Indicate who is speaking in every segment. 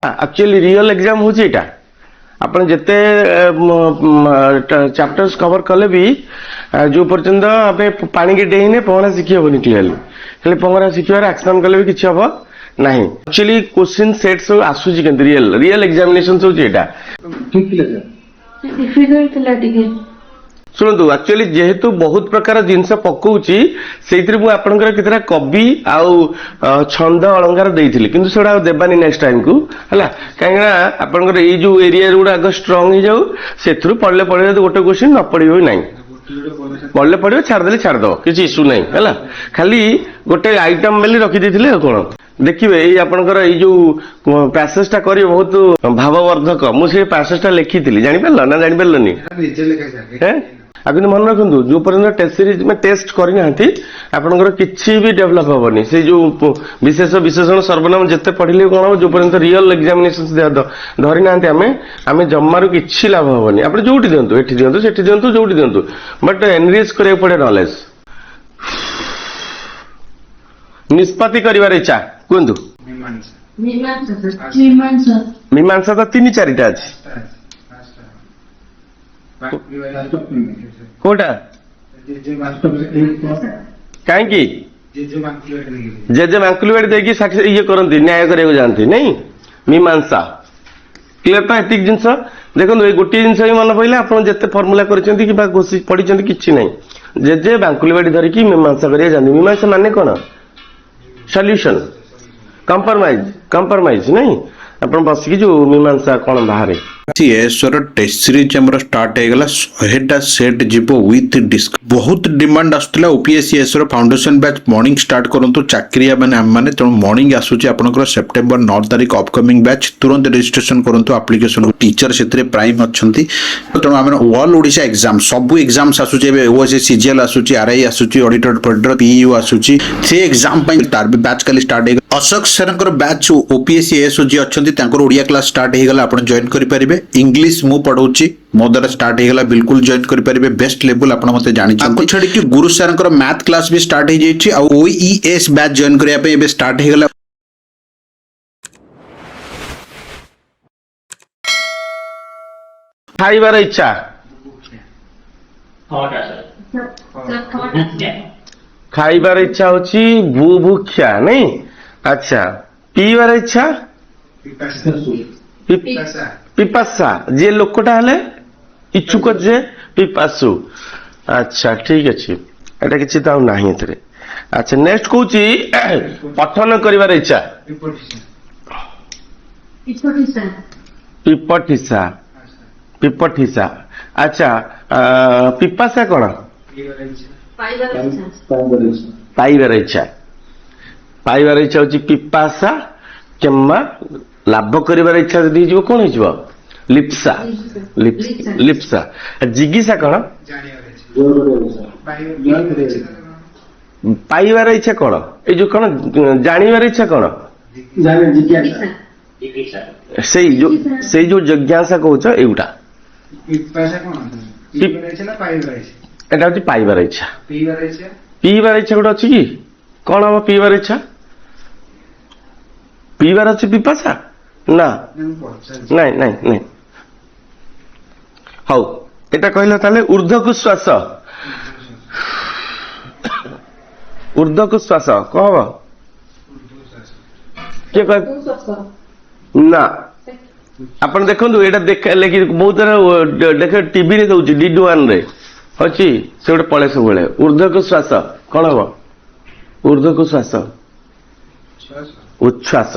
Speaker 1: Actually real exam हूँ यहाँ ଆପଣ ଯେତେ ଚାପ୍ଟର୍ସ କଭର କଲେ ବି ଯୋଉ ପର୍ଯ୍ୟନ୍ତ ଆମେ ପାଣିକି ଡେଇନେ ପହଁରା ଶିଖି ହବନି କ୍ଲିୟରଲି ହେଲେ ପହଁରା ଶିଖିବାର ଆକ୍ସନ କଲେ ବି କିଛି ହବ ନାହିଁ ଆକ୍ଚୁଆଲି କ୍ୱେଶ୍ଚିନ୍ ସେଟ୍ ସବୁ ଆସୁଛି କିନ୍ତୁ ରିଏଲ ଏକ୍ସାମିନେସନ ହେଉଛି ଏଇଟା
Speaker 2: डिफिकल्ट थिला टिके
Speaker 1: ଶୁଣନ୍ତୁ ଆକ୍ଚୁଆଲି ଯେହେତୁ ବହୁତ ପ୍ରକାର ଜିନିଷ ପକଉଛି ସେଇଥିରେ ମୁଁ ଆପଣଙ୍କର କେତେଟା କବି ଆଉ ଛନ୍ଦ ଅଳଙ୍କାର ଦେଇଥିଲି କିନ୍ତୁ ସେଗୁଡ଼ା ଆଉ ଦେବାନି ନେକ୍ସଟ ଟାଇମକୁ ହେଲା କାହିଁକିନା ଆପଣଙ୍କର ଏଇ ଯୋଉ ଏରିଆ ଗୁଡ଼ା ଆଗ ଷ୍ଟ୍ରଙ୍ଗ ହେଇଯାଉ ସେଥିରୁ ପଢିଲେ ପଢିଲେ ଯଦି ଗୋଟେ କ୍ୱେଶ୍ଚିନ୍ ନ ପଢିବ ବି ନାହିଁ ପଢିଲେ ପଢିବ ଛାଡ଼ିଦେଲେ ଛାଡ଼ିଦବ କିଛି ଇସ୍ୟୁ ନାହିଁ ହେଲା ଖାଲି ଗୋଟେ ଆଇଟମ ବୋଲି ରଖିଦେଇଥିଲେ ଆଉ କ'ଣ ଦେଖିବେ ଏଇ ଆପଣଙ୍କର ଏଇ ଯୋଉ ପ୍ୟାସେଜଟା କରିବେ ବହୁତ ଭାବବର୍ଦ୍ଧକ ମୁଁ ସେ ପ୍ୟାସେଜଟା ଲେଖିଥିଲି ଜାଣିପାରିଲ ନା ଜାଣିପାରିଲନି ଆଉ କିନ୍ତୁ ମନେ ରଖନ୍ତୁ ଯୋଉ ପର୍ଯ୍ୟନ୍ତ ଟେଷ୍ଟ ସିରିଜ ଟେଷ୍ଟ କରିନାହାନ୍ତି ଆପଣଙ୍କର କିଛି ବି ଡେଭଲପ ହବନି ସେଇ ଯୋଉ ବିଶେଷ ବିଶେଷଣ ସର୍ବନାମ ଯେତେ ପଢିଲେ କ'ଣ ହବ ଯୋଉ ପର୍ଯ୍ୟନ୍ତ ରିଅଲ ଏକ୍ସାମିନେସନ ଧରି ନାହାନ୍ତି ଆମେ ଜମାରୁ କିଛି ଲାଭ ହବନି ଆପଣ ଯୋଉଠି ଦିଅନ୍ତୁ ଏଠି ଦିଅନ୍ତୁ ସେଠି ଦିଅନ୍ତୁ ଯୋଉଠି ଦିଅନ୍ତୁ ବଟ୍ ଏନରିଚ୍ କରିବାକୁ ପଡେ ନଲେଜ ନିଷ୍ପତ୍ତି କରିବାର ଇଚ୍ଛା କୁହନ୍ତୁ ମୀମାଂସା ତ 3-4ଟା ଅଛି କୋଉଟା କାହିଁକି ଜେଜେ ମାଙ୍କୁଲିବାଡି ଦେଇକି ଇଏ କରନ୍ତି ନ୍ୟାୟ କରିବାକୁ ଯାଆନ୍ତି ନାଇଁ ମୀମାଂସା କ୍ଲିୟର ତ ଏତିକି ଜିନିଷ ଦେଖନ୍ତୁ ଏଇ ଗୋଟିଏ ଜିନିଷ ହିଁ ମନେ ପଇଲା ଆପଣ ଯେତେ ଫର୍ମୁଲା କରିଛନ୍ତି କିମ୍ବା ପଢିଛନ୍ତି କିଛି ନାହିଁ ଜେଜେ ବାଙ୍କୁଲିବାଡି ଧରିକି ମୀମାଂସା କରିବାକୁ ଯାଆନ୍ତି ମୀମାଂସା ମାନେ କ'ଣ ସଲ୍ୟୁସନ କମ୍ପ୍ରମାଇଜ ନାଇଁ ଆପଣ ବସିକି ଯୋଉ ମୀମାଂସା କ'ଣ ବାହାରେ
Speaker 3: एसर टेस्ट सीरीज हमर स्टार्ट हेगला 100टा सेट जीवो विथ डिस्क बहुत डिमांड आसुतला ओपीएससी एसर फाउंडेशन बैच मॉर्निंग स्टार्ट करंतु चाकरिया माने हम माने त मॉर्निंग आसुची आपनकर सेप्टेम्बर 9 तारिख अपकमिंग बैच तुरंत रजिस्ट्रेशन करंतु एप्लीकेशन टीचर सेतरे प्राइम अछंती त हम ऑल ओडिशा एग्जाम सब एग्जाम्स आसुची एबे ओएससी सीजीएल आसुची आरआई आसुची ऑडिटर फॉर पीयू आसुची से एग्जाम पई तार बैच काली स्टार्ट हे अशोक सरंकर बैच ओपीएससी एसओजी अछंती तांकर ओडिया क्लास स्टार्ट हेगला आपण जॉइन करि परिबे इंग्लिश मु पढ़ाऊँ मो द्वारा स्टार्ट होगा बिल्कुल जॉइन करेंगे बेस्ट लेवल आप जानी छाड़ी कि गुरु सर मैथ क्लास भी स्टार्ट हो ओईएस बैच जॉइन करने स्टार्ट होगा
Speaker 1: खाइबार इच्छा खाइबार इच्छा होची बुभुक्षा नहीं अच्छा पीबार इच्छा पिपासा जे लोकटा हेले इच्छुक जे पिपासु अच्छा ठीक अच्छे एटा किछि त नाही एतरे अच्छा नेक्स्ट कहूची पठन करिवार इच्छा पिपठिसा अच्छा पिपासा कोन पाइबार इच्छा होची पिपासा किंबा लाभ करिवार इच्छा जदि हिजो कोन हिजो लिप्सा लिप्सा जिगिसा कोन पाइबार इच्छा कोन ए जो कोन जानिबार इच्छा कोन सेई जो जिज्ञासा कहउछ एउटा एटा होची पाइबार इच्छा पीबार इच्छा गोटे अछि कि कोन हम पीबार इच्छा पीबार अछि पिपासा ना नहीं नहीं नहीं हाउ एटा कहला ताले ऊर्ध्वक श्वास कहब के कह ना अपन देखंतु एटा देख लेकि बहुत देख टीवी रे दउची डीडी1 रे अछि से गोटे पळे सब बेले ऊर्ध्वक श्वास कोन हबो ऊर्ध्वक श्वास उच्छ्वास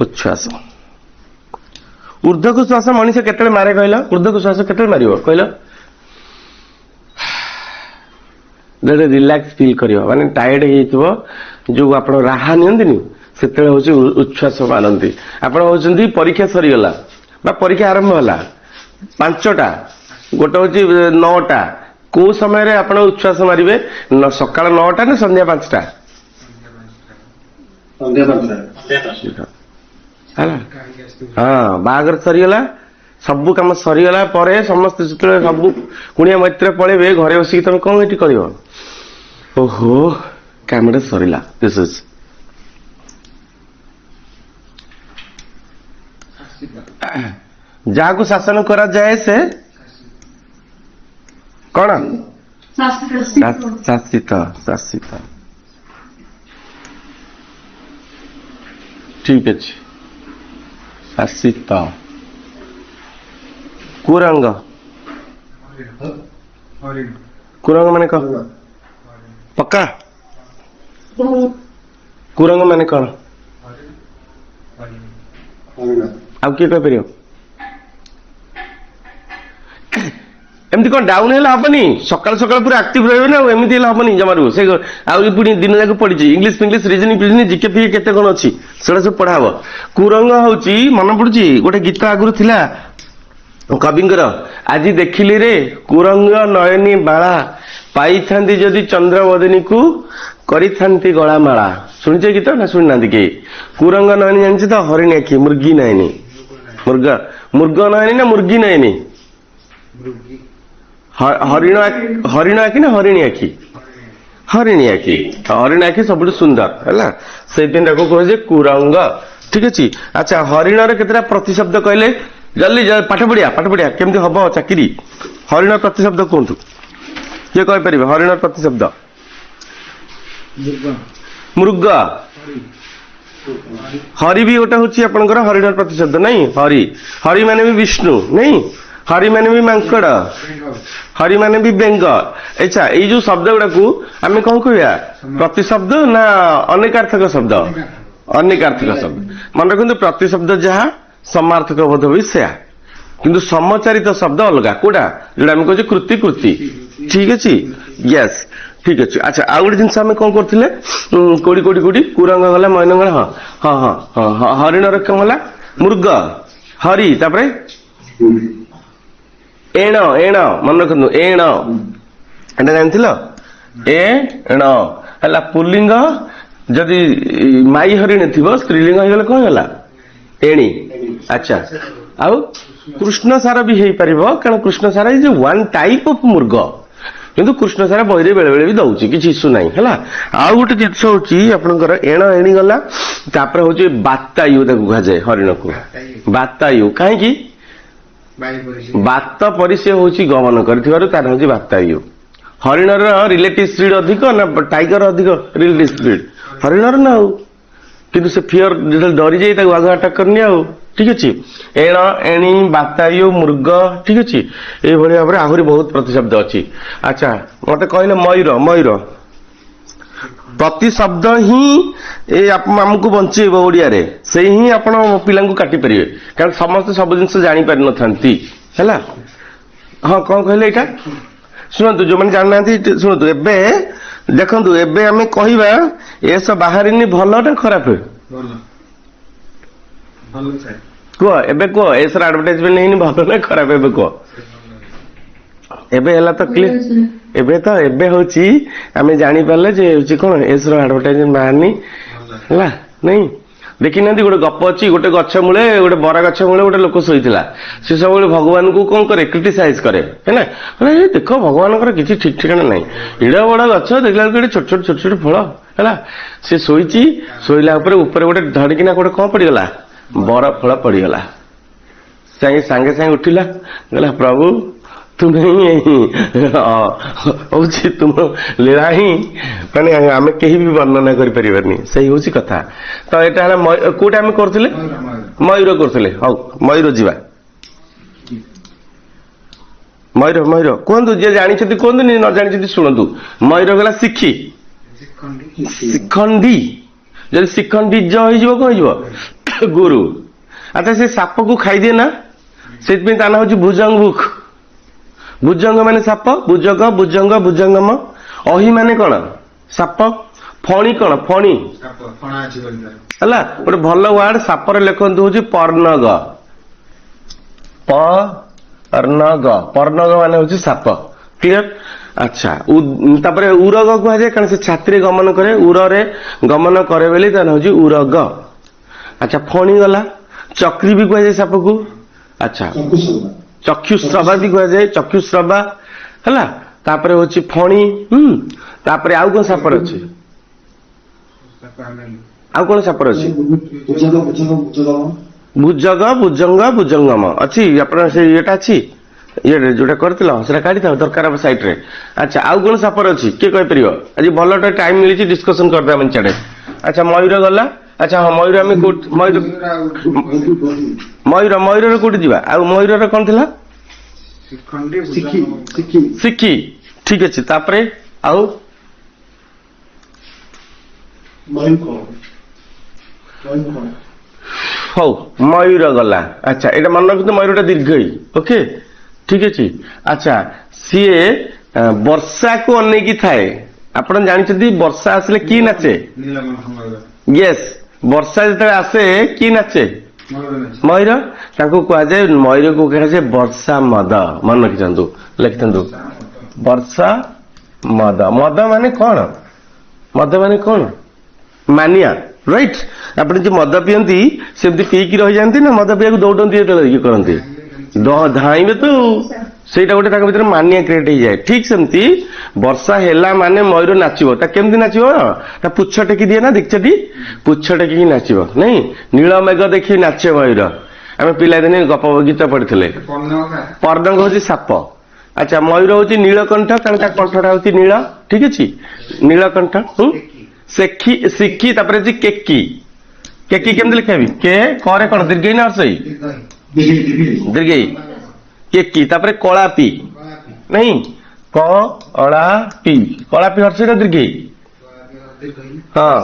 Speaker 1: उच्छ्वास ऊर्ध्वक श्वास मनुष्य केतले मारे कहला ऊर्ध्वक श्वास केतले मारिबो कहला जेडे रिलैक्स फील करियो माने टायर्ड हेइतबो जो आपण राहा नियंदिनी सेतले होची उच्छ्वास मानंती आपण होचंदी परीक्षा सरी गला बा परीक्षा आरंभ होला 5टा गोटे होची 9टा को समय रे आपण उच्छ्वास मारिबे सकाळ 9टा ना संध्या 5टा हाँ बागर सरीगला सबू कम सरीगला समस्त जो सब कुणिया मैत्र पड़े घरे बसिक तुम कौन ये कर ओहो कम सरीला दिस इज ଯାହାକୁ ଶାସନ କରାଯାଏ ସେ କଣ? ଶାସିତ। ଶାସିତ ଠିକ ଅଛି। ଶାସିତ। କୁରଙ୍ଗ। କୁରଙ୍ଗ ମାନେ କଣ? ପକ୍କା। କୁରଙ୍ଗ ମାନେ କଣ? ଆଉ କିଏ କହିପାରିବ? ଏମିତି କଣ ଡାଉନ ହେଲେ ହବନି? ସକାଳୁ ସକାଳୁ ପୁରା ଆକ୍ଟିଭ ରହିବେ ନା, ଆଉ ଏମିତି ହେଲେ ହବନି ଜମାରୁ। ସେ ଆହୁରି ପୁଣି ଦିନ ଯାକ ପଡିଛି ଇଂଲିଶ ଫିଂଲିଶ ରିଜନିଂ ଫିଜନିଂ ଜିକେ ଫିକେ କେତେ କଣ ଅଛି, ସେଗୁଡା ସବୁ ପଢା ହବ। କୁରଙ୍ଗ ହଉଛି, ମନେ ପଡୁଛି ଗୋଟେ ଗୀତ ଆଗରୁ ଥିଲା କବିଙ୍କର, ଆଜି ଦେଖିଲି ରେ କୁରଙ୍ଗ ନୟନୀ ବାଳା, ପାଇଥାନ୍ତି ଯଦି ଚନ୍ଦ୍ରବଦନୀକୁ କରିଥାନ୍ତି ଗଳାମାଳା। ଶୁଣିଛ ଗୀତ ନା ଶୁଣିନାହାନ୍ତି କେହି? କୁରଙ୍ଗ ନୟନୀ ଜାଣିଛ ତ? ହରିଣୀ ଆଖି, ମୁର୍ଗୀ ନୟନୀ। ମୁର୍ଗ ମୁର୍ଗ ନୟନୀ ନା ମୁର୍ଗୀ ନୟନୀ? ହରିଣ ଆଖି ନା ହରିଣୀ ଆଖି? ହରିଣୀ ଆଖି। ହରିଣ ଆଖି ସବୁଠୁ ସୁନ୍ଦର ହେଲା, ସେଇଥିପାଇଁ ତାକୁ କୁହାଯାଏ କୁରଙ୍ଗ। ଠିକ ଅଛି। ଆଚ୍ଛା, ହରିଣର କେତେଟା ପ୍ରତିଶବ୍ଦ କହିଲେ? ଜଲ୍ଦି ପାଠ ପଢିଆ କେମିତି ହବ ଚାକିରି। ହରିଣ ପ୍ରତିଶବ୍ଦ କୁହନ୍ତୁ, କିଏ କହିପାରିବେ? ହରିଣ ପ୍ରତିଶବ୍ଦ। ମୃଗ। ହରି ବି ଗୋଟେ ହଉଛି ଆପଣଙ୍କର ହରିଣ ପ୍ରତିଶବ୍ଦ ନାଇଁ? ହରି, ହରି ମାନେ ବି ବିଷ୍ଣୁ ନାଇଁ? ହରି ମାନେ ବି ମାଙ୍କଡ, ହରି ମାନେ ବି ବେଙ୍ଗ। ଆଚ୍ଛା, ଏଇ ଯୋଉ ଶବ୍ଦ ଗୁଡାକୁ ଆମେ କଣ କହିବା? ପ୍ରତିଶବ୍ଦ ନା ଅନେକାର୍ଥକ ଶବ୍ଦ? ଅନେକାର୍ଥକ ଶବ୍ଦ। ମନେ ରଖନ୍ତୁ, ପ୍ରତିଶବ୍ଦ ଯାହା ସମାର୍ଥକ ବୋଧ ବି ସେୟା, କିନ୍ତୁ ସମଚାରିତ ଶବ୍ଦ ଅଲଗା। କୋଉଟା? ଯୋଉଟା ଆମେ କହୁଛେ କୃତି କୃତି। ଠିକ ଅଛି, ୟେସ୍, ଠିକ ଅଛି। ଆଚ୍ଛା, ଆଉ ଗୋଟେ ଜିନିଷ ଆମେ କଣ କରୁଥିଲେ? କୋଉଠି କୁରଙ୍ଗ ଗଲା, ମୟନ ଗଲା। ହଁ, ହରିଣର କଣ ଗଲା? ମୃଗ, ହରି, ତାପରେ ଏଣ। ଏଣ ମନେ ରଖନ୍ତୁ, ଏଣ ଏଟା ଜାଣିଥିଲ? ଏଣ ହେଲା ପୁଲ୍ଲିଙ୍ଗ। ଯଦି ମାଇ ହରିଣ ଥିବ, ସ୍ତ୍ରୀଲିଙ୍ଗ ହେଇଗଲେ କଣ ହେଲା? ଏଣି। ଆଚ୍ଛା, ଆଉ କୃଷ୍ଣସାର ବି ହେଇପାରିବ, କାରଣ କୃଷ୍ଣସାର ଇଜ ୱାନ୍ ଟାଇପ ଅଫ ମୃଗ, କିନ୍ତୁ କୃଷ୍ଣସାର ବହିରେ ବେଳେ ବେଳେ ବି ଦଉଛି, କିଛି ଇସ୍ୟୁ ନାହିଁ ହେଲା। ଆଉ ଗୋଟେ ଜିନିଷ ହଉଛି ଆପଣଙ୍କର ଏଣ ଏଣି ଗଲା, ତାପରେ ହଉଛି ବାତାୟୁ, ତାକୁ କୁହାଯାଏ ହରିଣକୁ ବାତାୟୁ। କାହିଁକି? ବାତ ପରି ସେ ହଉଛି ଗମନ କରିଥିବାରୁ ତାର ହଉଛି ବାତାୟୁ। ହରିଣର ରିଲେଟିଭ ସ୍ପିଡ ଅଧିକ ନା ଟାଇଗର ଅଧିକ ରିଲେଟିଭ ସ୍ପିଡ? ହରିଣର ନା। ଆଉ କିନ୍ତୁ ସେ ଫିଅର ଯେତେବେଳେ ଡରିଯାଇ ତାକୁ ଆଗ ଆଟାକ କରିନି ଆଉ। ଠିକ ଅଛି। ଏଣ ଏଣି ବାତାୟୁ ମୃଗ। ଠିକ ଅଛି, ଏଇଭଳି ଭାବରେ ଆହୁରି ବହୁତ ପ୍ରତିଶବ୍ଦ ଅଛି। ଆଚ୍ଛା, ମତେ କହିଲେ ମୟୂର। ମୟୂର ପ୍ରତିଶବ୍ଦ ହିଁ ଆମକୁ ବଞ୍ଚେଇବ ଓଡିଆରେ, ସେଇ ହିଁ ଆପଣ ପିଲାଙ୍କୁ କାଟି ପାରିବେ, କାରଣ ସମସ୍ତେ ସବୁ ଜିନିଷ ଜାଣିପାରିନଥାନ୍ତି ହେଲା। ହଁ, କଣ କହିଲେ ଏଇଟା? ଶୁଣନ୍ତୁ, ଯୋଉମାନେ ଜାଣିନାହାନ୍ତି ଶୁଣନ୍ତୁ। ଏବେ ଦେଖନ୍ତୁ, ଏବେ ଆମେ କହିବା ଏସ ବାହାରିନି, ଭଲ ନା ଖରାପ? କୁହ, ଏବେ କୁହ, ଏସର ଆଡଭର୍ଟାଇଜମେଣ୍ଟ ହେଇନି, ଭଲ ନା ଖରାପ? ଏବେ କୁହ। ଏବେ ହେଲା ତ କ୍ଲିୟର। ଏବେ ହଉଛି ଆମେ ଜାଣିପାରିଲେ ଯେ ହଉଛି କଣ, ଏସର ଆଡଭର୍ଟାଇଜମେଣ୍ଟ ବାହାରିନି ହେଲା। ନାଇଁ, ଦେଖିନାହାନ୍ତି ଗୋଟେ ଗପ ଅଛି, ଗୋଟେ ଗଛ ମୂଳେ, ଗୋଟେ ବର ଗଛ ମୂଳେ ଗୋଟେ ଲୋକ ଶୋଇଥିଲା। ସେ ସବୁବେଳେ ଭଗବାନଙ୍କୁ କଣ କରେ? କ୍ରିଟିସାଇଜ କରେ ହେଲା। ଦେଖ, ଭଗବାନଙ୍କର କିଛି ଠିକ ଠିକଣା ନାହିଁ, ଏଡା ବଡ ଗଛ, ଦେଖିଲା ବେଳକୁ ଏଠି ଛୋଟ ଛୋଟ ଫଳ ହେଲା। ସେ ଶୋଇଛି, ଶୋଇଲା ଉପରେ ଗୋଟେ ଧରିକିନା ଗୋଟେ କଣ ପଡିଗଲା? ବର ଫଳ ପଡିଗଲା। ସାଙ୍ଗେ ସାଙ୍ଗେ ଉଠିଲା, କହିଲା ପ୍ରଭୁ ତୁମେ ହିଁ ହଉଛି, ତୁମ ଲୀଳା ହିଁ ମାନେ ଆମେ କେହି ବି ବର୍ଣ୍ଣନା କରିପାରିବାନି। ସେଇ ହଉଛି କଥା। ତ ଏଇଟା ହେଲା କୋଉଟା ଆମେ କରୁଥିଲେ? ମୟୂର କରୁଥିଲେ। ହଉ, ମୟୂର ଯିବା। ମୟୂର କୁହନ୍ତୁ, ଯିଏ ଜାଣିଛନ୍ତି କୁହନ୍ତୁ, ନ ଜାଣିଛନ୍ତି ଶୁଣନ୍ତୁ। ମୟୂର ଗଲା ଶିଖି। ଶିଖଣ୍ଡି। ଯଦି ଶିଖଣ୍ଡି ଜ ହେଇଯିବ କଣ ହେଇଯିବ? ଗୁରୁ। ଆଚ୍ଛା, ସେ ସାପକୁ ଖାଇଦିଏ ନା, ସେଥିପାଇଁ ତା ନାଁ ହଉଛି ଭୁଜଙ୍ଗ ବୁକ। ଭୁଜଙ୍ଗ ମାନେ ସାପ, ଭୁଜଗ ଭୁଜଙ୍ଗ ଭୁଜଙ୍ଗମ। ଅହି ମାନେ କଣ? ସାପ। ଫଣି କଣ? ଫଣି ହେଲା। ଗୋଟେ ଭଲ ୱାର୍ଡ ସାପରେ ଲେଖନ୍ତୁ ହଉଛି ପର୍ଣ୍ଣଗ। ପର୍ଣ୍ଣଗ। ପର୍ଣ୍ଣଗ ମାନେ ହଉଛି ସାପ। କ୍ଲିୟର? ଆଚ୍ଛା, ତାପରେ ଉରଗ କୁହାଯାଏ, କାରଣ ସେ ଛାତିରେ ଗମନ କରେ, ଉରରେ ଗମନ କରେ ବୋଲି ତା ନାଁ ହଉଛି ଉରଗ। ଆଚ୍ଛା, ଫଣି ଗଲା। ଚକ୍ରି ବି କୁହାଯାଏ ସାପକୁ। ଆଚ୍ଛା, ଚକ୍ଷୁସ୍ରବା ବି କୁହାଯାଏ, ଚକ୍ଷୁସ୍ରବା ହେଲା। ତାପରେ ହଉଛି ଫଣି। ତାପରେ ଆଉ କଣ ସାପର ଅଛି? ଆଉ କଣ ସାପର ଅଛି? ଭୁଜଗ ଭୁଜଙ୍ଗ ଭୁଜଙ୍ଗମ ଅଛି ଆପଣ ସେ ଇଏଟା ଅଛି ଇଏ ଯୋଉଟା କରିଥିଲ ସେଟା କାଢିଥାଅ ଦରକାର ହବ ସାଇଟରେ। ଆଚ୍ଛା ଆଉ କଣ ସାପର ଅଛି କିଏ କହିପାରିବ? ଆଜି ଭଲଟା ଟାଇମ ମିଳିଛି ଡିସ୍କସନ କରିଦେବା ମେଞ୍ଚାଡେ। ଆଚ୍ଛା ମୟୂର ଗଲା। ଆଚ୍ଛା ହଁ ମୟୂର ଆମେ ମୟୂରର କୋଉଠି ଯିବା? ଆଉ ମୟୂରର କଣ ଥିଲା? ଶିଖି ଠିକ ଅଛି। ତାପରେ ଆଉ ହଉ ମୟୂର ଗଲା। ଆଚ୍ଛା ଏଇଟା ମନେ ରଖନ୍ତୁ ମୟୂରଟା ଦୀର୍ଘଇ। ଓକେ ଠିକ ଅଛି। ଆଚ୍ଛା ସିଏ ବର୍ଷାକୁ ଅନେଇକି ଥାଏ। ଆପଣ ଜାଣିଛନ୍ତି ବର୍ଷା ଆସିଲେ କି ନାଚେ? ୟେସ୍ ବର୍ଷା ଯେତେବେଳେ ଆସେ କି ନାଚେ? ମୟୂର। ତାଙ୍କୁ କୁହାଯାଏ ମୟୂରକୁ କୁହାଯାଏ ବର୍ଷା ମଦ। ମନେ ରଖିଥାନ୍ତୁ ଲେଖିଥାନ୍ତୁ ବର୍ଷା ମଦ। ମଦ ମାନେ କଣ? ମଦ ମାନେ କଣ? ମାନିଆ ରାଇଟ୍। ଆପଣ ଯେ ମଦ ପିଅନ୍ତି ସେମିତି ପିଇକି ରହିଯାଆନ୍ତି ନା ମଦ ପିଇବାକୁ ଦୌଡନ୍ତି ଯେତେବେଳେ ଇଏ କରନ୍ତି ଧାଇଁବେ ତ ସେଇଟା ଗୋଟେ ତାଙ୍କ ଭିତରେ ମାନିଆ କ୍ରିଏଟ ହେଇଯାଏ। ଠିକ ସେମିତି ବର୍ଷା ହେଲା ମାନେ ମୟୂର ନାଚିବ। ତା କେମିତି ନାଚିବ? ତା ପୁଚ୍ଛ ଟେକି ଦିଏ ନା ଦେଖିଛଟି ପୁଚ୍ଛ ଟେକିକି ନାଚିବ ନାଇଁ। ନୀଳ ମେଘ ଦେଖି ନାଚେ ମୟୂର। ଆମେ ପିଲାଦିନେ ଗପ ଗୀତ ପଢିଥିଲେ। ପର୍ଦ୍ଦଙ୍ଗ ହଉଛି ସାପ। ଆଚ୍ଛା ମୟୂର ହଉଛି ନୀଳକଣ୍ଠ କାରଣ ତା କଣ୍ଠଟା ହଉଛି ନୀଳ। ଠିକ ଅଛି ନୀଳକଣ୍ଠ। ଶିଖି ଶିଖି ତାପରେ ଅଛି କେକି। କେକି କେମିତି ଲେଖାବି? କେ କରେ କଣ ଦୀର୍ଘଇ ନା ହର୍ଷଇ? ଦୀର୍ଘଇ କେକି। ତାପରେ କଳାପି ନାଇଁ କଳାପି। କଳାପି ହର୍ଷଇ ନା ଦୀର୍ଘଇ? ହଁ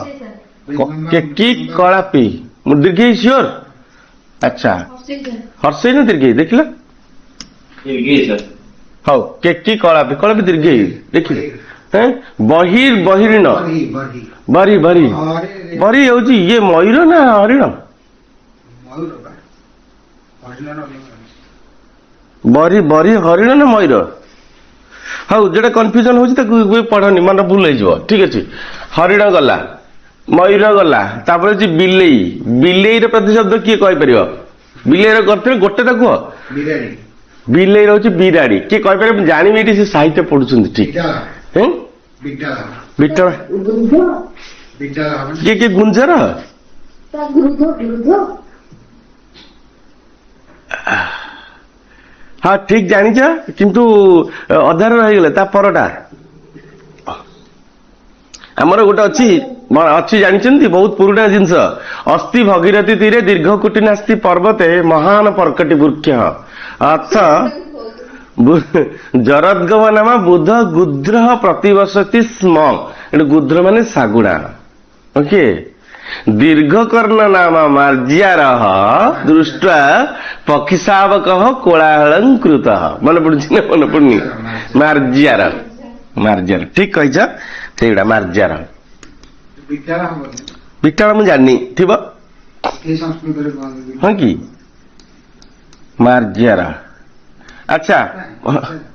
Speaker 1: କେକି କଳାପି ଦୀର୍ଘଇ ସିଓର? ଆଚ୍ଛା ହର୍ଷଇ ନା ଦୀର୍ଘଇ ଦେଖିଲ? ହଉ କେକି କଳାପି। କଳାପି ଦୀର୍ଘଇ ଦେଖିଲେ। ବହିର୍ ବହିର୍ଣ ବରି ବରି ବରି ହଉଛି ଇଏ ମୟୂର ନା ହରିଣ? ବରି ବରି ହରିଣ ନା ମୟୂର? ହଉ ଯୋଉଟା କନଫ୍ୟୁଜନ ହଉଛି ତାକୁ ପଢନି ମନ ଭୁଲ ହେଇଯିବ। ଠିକ ଅଛି ହରିଣ ଗଲା ମୟୂର ଗଲା। ତାପରେ ହଉଛି ବିଲେଇ। ବିଲେଇର ପ୍ରତିଶବ୍ଦ କିଏ କହିପାରିବ? ବିଲେଇର କରିଥିଲେ ଗୋଟେ ତ କୁହ। ବିଲେଇ ରହୁଛି ବିରାଡି। କିଏ କହିପାରିବ? ମୁଁ ଜାଣିବି ଏଠି ସେ ସାହିତ୍ୟ ପଢୁଛନ୍ତି ଠିକ। ବିଟଳ କିଏ କିଏ ଗୁଞ୍ଜର? ହଁ ଠିକ ଜାଣିଛ କିନ୍ତୁ ଅଧାରେ ରହିଗଲେ। ତା ପରଟା ଆମର ଗୋଟେ ଅଛି ଜାଣିଛନ୍ତି ବହୁତ ପୁରୁଣା ଜିନିଷ। ଅସ୍ତି ଭଗୀରଥୀ ତୀରେ ଦୀର୍ଘ କୋଟି ନାସ୍ତି ପର୍ବତେ ମହାନ ପର୍କଟି ବୃକ୍ଷ ଅର୍ଥ ଜରଦ୍ଗମ ନାମ ବୁଧ ଗୁଦ୍ରହ ପ୍ରତିବସତି ସ୍ମ। ଏଠି ଗୁଦ୍ର ମାନେ ଶାଗୁଣା। ଓକେ ଦୀର୍ଘ କର୍ଣ୍ଣ ନାମ ମାର୍ଜ୍ୟାରହ ଦୃଷ୍ଟ୍ୱା ପକ୍ଷୀ ଶାବକ କୋଳାହଳଙ୍କୃତ। ମନେ ପଡୁଛି ନା ମନେ ପଡୁନି? ମାର୍ଜ୍ୟାର ମାର୍ଜ୍ୟାର ଠିକ କହିଛ ସେଇଗୁଡା ମାର୍ଜ୍ୟାର। ବିଟାଳ ମୁଁ ଜାଣିନି ଥିବ ହଁ କି ମାର୍ଜ୍ୟାର। ଆଚ୍ଛା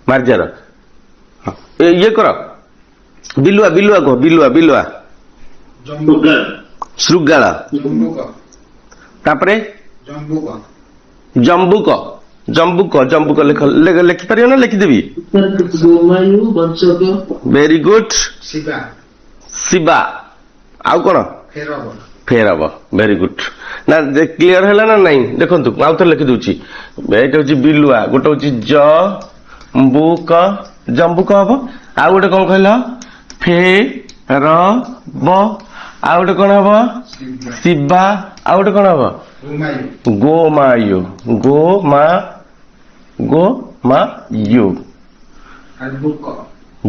Speaker 1: ମାର୍ଜ୍ୟାର ଇଏ କର ବିଲୁଆ ବିଲୁଆ କହ ବିଲୁଆ ବିଲୁଆ ଶୃଗାଳ। ତାପରେ ଜମ୍ବୁକ ଜମ୍ବୁକ ଜମ୍ବୁକ ଲେଖିପାରିବ ନା ଲେଖିଦେବି? Very good. ଶିବା ଆଉ କଣ? ଫେରବ ଭେରି ଗୁଡ। ନା କ୍ଲିୟର ହେଲା ନା ନାଇଁ? ଦେଖନ୍ତୁ ଆଉ ଥରେ ଲେଖିଦଉଛି। ଏଇଟା ହଉଛି ବିଲୁଆ ଗୋଟେ ହଉଛି ଜମ୍ବୁକ ଜମ୍ବୁକ ହବ। ଆଉ ଗୋଟେ କଣ କହିଲ? ଫେରବ। ଆଉ ଗୋଟେ କଣ ହବ? ଶିବା। ଆଉ ଗୋଟେ କଣ ହବ? ଗୋମାୟୁ ଗୋମାୟୁ।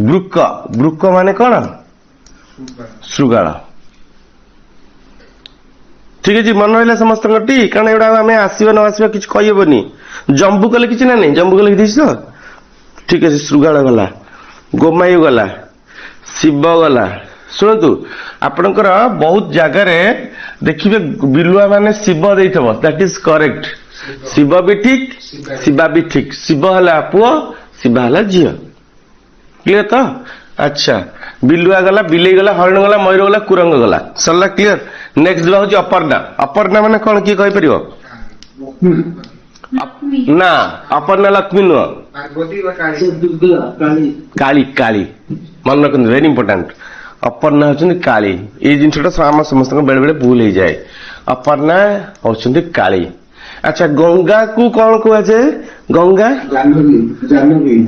Speaker 1: ବୃକ ବୃକ ମାନେ କଣ? ଶୃଗାଳ। ଠିକ ଅଛି ମନେ ରହିଲା ସମସ୍ତଙ୍କର ଟି? କାରଣ ଏଗୁଡା ଆମେ ଆସିବା ନ ଆସିବା କିଛି କହିହେବନି। ଜମ୍ବୁକ ଲେଖିଛି ନା ନାଇଁ? ଜମ୍ବୁକ ଲେଖିଦେଇଛି ତ? ଠିକ ଅଛି ଶୃଗାଳ ଗଲା ଗୋମାୟୁ ଗଲା ଶିବ ଗଲା। ଶୁଣନ୍ତୁ ଆପଣଙ୍କର ବହୁତ ଜାଗାରେ ଦେଖିବେ ବିଲୁଆ ମାନେ ଶିବ ଦେଇଥିବ ଦ୍ୟାଟ ଇଜ କରେକ୍ଟ। ଶିବ ବି ଠିକ ଶିବା ବି ଠିକ। ଶିବ ହେଲା ପୁଅ ଶିବା ହେଲା ଝିଅ। କ୍ଲିୟର ତ? ଆଚ୍ଛା ବିଲୁଆ ଗଲା ବିଲେଇ ଗଲା ହରିଣ ଗଲା ମୟୂର ଗଲା କୁରଙ୍ଗ ଗଲା ସରିଲା। କ୍ଲିୟର। ନେକ୍ସଟ ଯିବା ହଉଛି ଅପର୍ଣ୍ଣା। ଅପର୍ଣ୍ଣା ମାନେ କଣ କିଏ କହିପାରିବ? ନା ଅପର୍ଣ୍ଣା ଲକ୍ଷ୍ମୀ ନୁହଁ। କାଳୀ କାଳୀ ମନେ ରଖନ୍ତୁ ଭେରି ଇମ୍ପୋର୍ଟାଣ୍ଟ। ଅପର୍ଣ୍ଣା ହଉଛନ୍ତି କାଳୀ। ଏଇ ଜିନିଷଟା ଆମ ସମସ୍ତଙ୍କ ବେଳେ ବେଳେ ଭୁଲ ହେଇଯାଏ। ଅପର୍ଣ୍ଣା ହଉଛନ୍ତି କାଳୀ। अच्छा गंगा को कौन कह जाए गंगा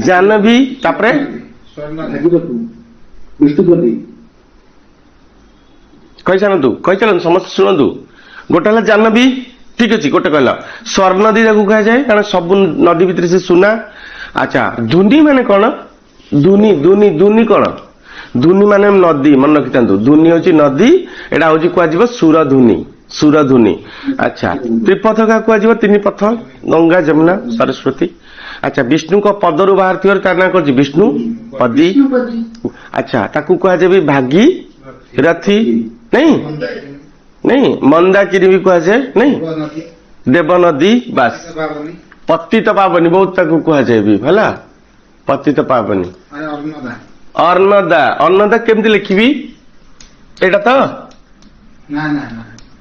Speaker 1: जानवी तापरे कही चलतु समस्त शुणु गोटे है जानवी ठीक अच्छे गोटे कहला स्वर्ण नदी जाकू कह जाए कारण सब नदी भितर से सुना अच्छा धुनी माने कौन धुनी धुनी धुनी कौन धुनी माने नदी मन रखी था धुनी हूँ नदी एटा हूँ कह सुरधुनी सुरधुनी अच्छा त्रिपथ क्या कह तीन पथ गंगा जमुना सरस्वती अच्छा विष्णु को पदरु बाहर थी तार ना कौन विष्णु पदी अच्छा ताकू कह जाए भागी रथी नहीं नहीं मंदाकिनी भी कह जाए नहीं देव नदी बस पतित पावनी बहुत ताकू कह जाए भी है पतित पावनी अर्णदा अन्नदा केमती लिखी एटा तो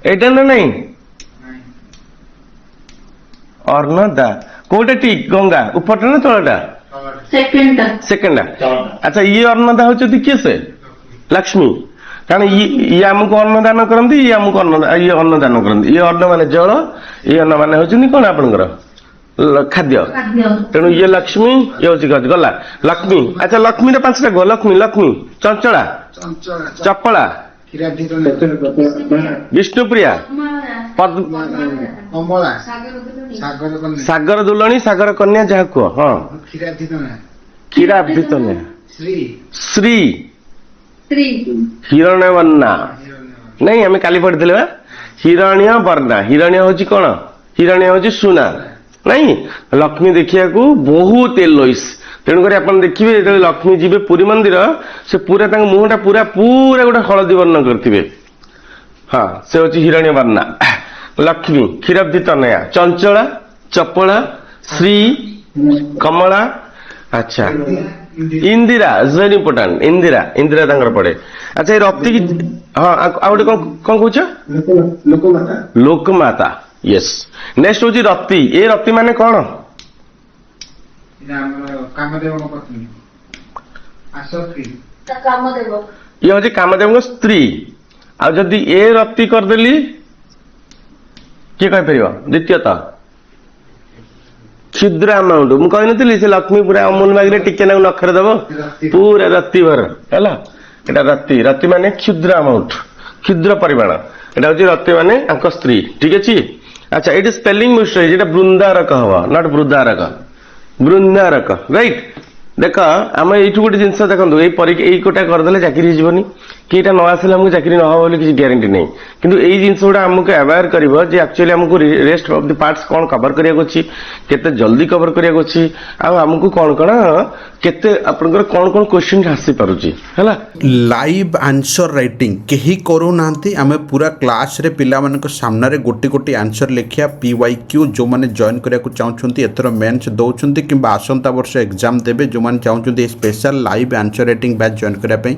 Speaker 1: एटा ना नहीं अर्णदा कोटा ठीक गंगा ऊपर ना तलटा सेकेंड अच्छा ये अन्नदा होती किए से लक्ष्मी कारण ये आमको अन्नदान करती ये आमको ये अन्नदान करती ये अन्न मान जल ये अन्न मान होती कौन आपंकर खाद्य तेणु ये लक्ष्मी ये हूँ गला लक्ष्मी अच्छा लक्ष्मी पांचटा गो लक्ष्मी लक्ष्मी चंचला चपला विष्णुप्रिया सागर दुलणी सागर कन्या जहा कह हाँ क्षीराब्धितन्या श्री हिरण्य वर्णा नहीं आम काली पढ़ी हिरण्य वर्णा हिरण्य हूँ कौन हिरण्य हूँ सुना नहीं लक्ष्मी देखिया बहुत एलोइस तेणुक आप देखिए जो लक्ष्मी जी पुरी मंदिर से पूरा मुहटा पूरा पूरा गोटे हलदी वर्ण करते हाँ से हूँ हिरण्य वर्णा लक्ष्मी क्षीराब्धि तनया चंचला चपला श्री कमला अच्छा Indira is very important Indira Indira तंकर पड़े अच्छा ये रप्ती की हाँ आ गोटे कौन कौच लोकमाता यस नेक्स्ट हूँ रप्ती ये रप्ती माने कौन ये हूँ कामदेव स्त्री आदि ए रप्ती करदेली किए कहीपर द्वितीयतः क्षुद्र अमाउंट मुझे से लक्ष्मी पूरा अमूल मागिले टिके ना नखरे दब पूरा रत्ती भर है रत्ती रत्ती माने क्षुद्र अमाउंट क्षुद्र परिमाण एटा हूँ रत्ती माने स्त्री ठीक अच्छे अच्छा ये स्पेलिंग मिस्टेक ये बृंदारक हम नट वृद्धारक बृंदारक राइट देख आम ये गोटे जिन देखो ये गोटा करदे चाकरी होनी कि न आसले आमको चाकरी न हो किसी ग्यारंटी नहीं किंतु यही जिनस गुड़ा आमको अवेयर कर एक्चुअली आमको रेस्ट ऑफ द पार्ट्स कौन कवर करते जल्दी कवर करमको कौन कौन केते आपनकर कौन कौन क्वेश्चन आसी पारुची हैला
Speaker 3: लाइव आंसर राइटिंग कहीं करू नांती आमे पूरा क्लास रे पिला मानक सामने रे गोटी गोटी आंसर लिखिया पीवाईक्यू जो माने जॉइन करिया को चाहउछंती एथर मेंस दउछंती किबा आसंता वर्ष एग्जाम देबे जो माने चाहउछंती special live answer writing batch join करिया पई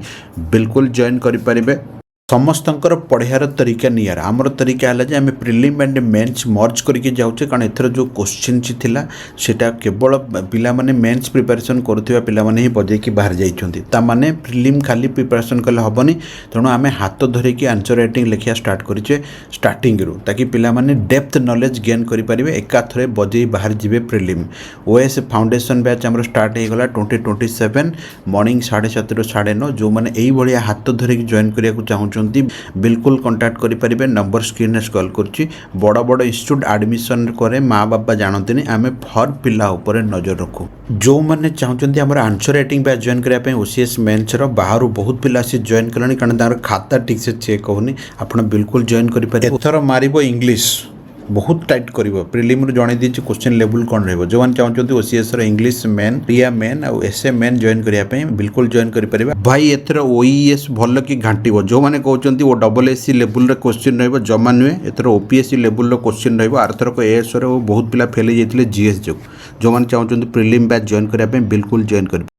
Speaker 3: बिल्कुल जॉइन करि परिबे समस्तंकर पढ़ार तरीका नियर आमर तरीका है जे आम प्रिलिम एंड मेन्स मर्ज करके जाऊे कारण एथर जो क्वेश्चन थिला सेटा केवल पिला माने मेन्स प्रिपरेशन करुवा पिला माने ही बजेकी बाहर जाइछंती ता माने प्रिलिम खाली प्रिपरेशन कले हबनी तेणु आम हाथ धरिकी आंसर राइटिंग लिखिया स्टार्ट करिचे स्टार्टिंग रु ताकि पिला माने डेप्थ नॉलेज गेन करि परिबे एकाथरे बजेई बाहर जिवे प्रिलिम ओएस फाउंडेशन बैच हमर स्टार्ट हे गला 2027 मॉर्निंग 7:30 ରୁ 9:30 जो माने एई भलिया हाथ धरिकी जॉइन करिया को चाहू बिल्कुल कांटेक्ट करें नंबर स्क्रीन स्क्रॉल करुच्ची बड़ बड़ इंस्टीट्यूट एडमिशन करे माँ बापा जानते आम फर पिला उपर नजर रखू जो मैंने चाहते आम आंसर राइटिंग बैच जॉइन करने ओसीएस मेन्स बाहर बहुत पिला से जॉइन कले कारण खाता ठीक से चेक होनी आप बिल्कुल जॉइन करें एथर मारिबो इंग्लिश बहुत टाइट कर प्रिलिम जन दी क्वेश्चन लेवल कौन रही जो मैंने चाहते ओसीएस इंग्लिश मेन प्रिया मेन और एसए मेन जॉइन करने बिल्कुल जॉइन करें भाई एथर ओईएस भल कि घाटिब जो मैंने कहते वो डबल एससी लेवल क्वेश्चन रहा नुहे एथर ओपीएससी लेवल क्वेश्चन रथरक एएस बहुत पिला फेल जाते जीएस जो मैंने चाहते प्रिलिम बैच जॉइन करने बिल्कुल जॉइन कर